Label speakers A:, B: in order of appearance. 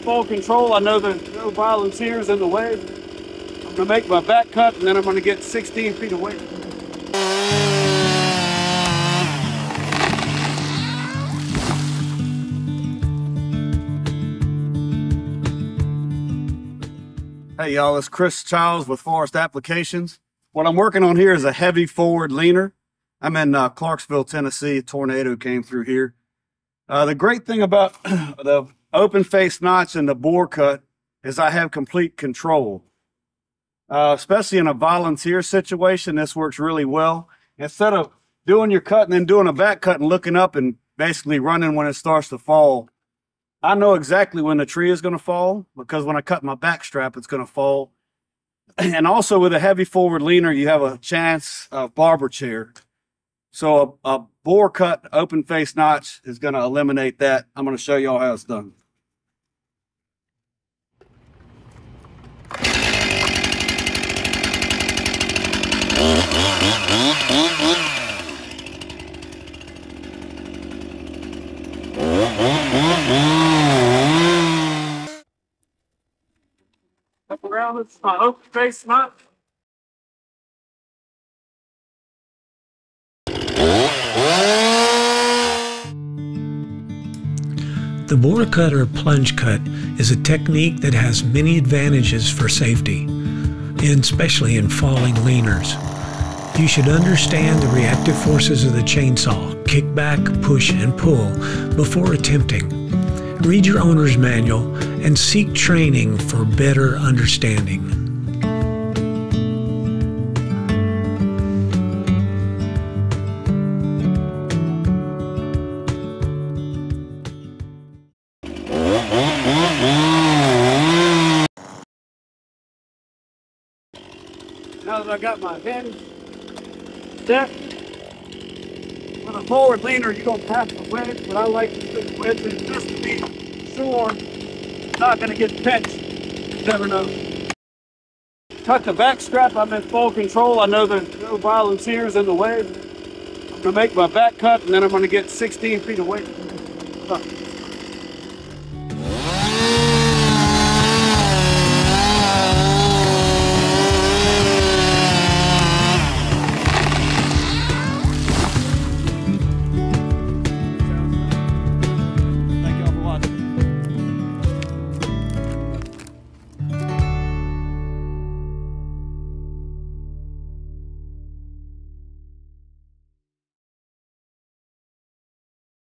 A: full control. I know there's no volunteers in the way. I'm going to make my back cut, and then I'm going to get 16 feet away. Hey y'all, it's Chiles with Forest Applications. What I'm working on here is a heavy forward leaner. I'm in Clarksville, Tennessee. A tornado came through here. The great thing about the open face notch and the BoreCut is I have complete control. Especially in a volunteer situation, this works really well. Instead of doing your cut and then doing a back cut and looking up and basically running when it starts to fall, I know exactly when the tree is going to fall, because when I cut my back strap, it's going to fall. And also with a heavy forward leaner, you have a chance of barber chair. So a BoreCut open face notch is going to eliminate that. I'm going to show y'all how it's done. Up around, it's my open face notch.
B: The BoreCut or plunge cut is a technique that has many advantages for safety, and especially in falling leaners. You should understand the reactive forces of the chainsaw, kick back, push, and pull before attempting. Read your owner's manual and seek training for better understanding.
A: Now that I got my head set, with a forward leaner, you don't have to wedge, but I like to put wedges just to be sure it's not going to get pinched. You never know. Cut the back strap, I'm in full control. I know there's no volunteers in the way. I'm going to make my back cut, and then I'm going to get 16 feet away.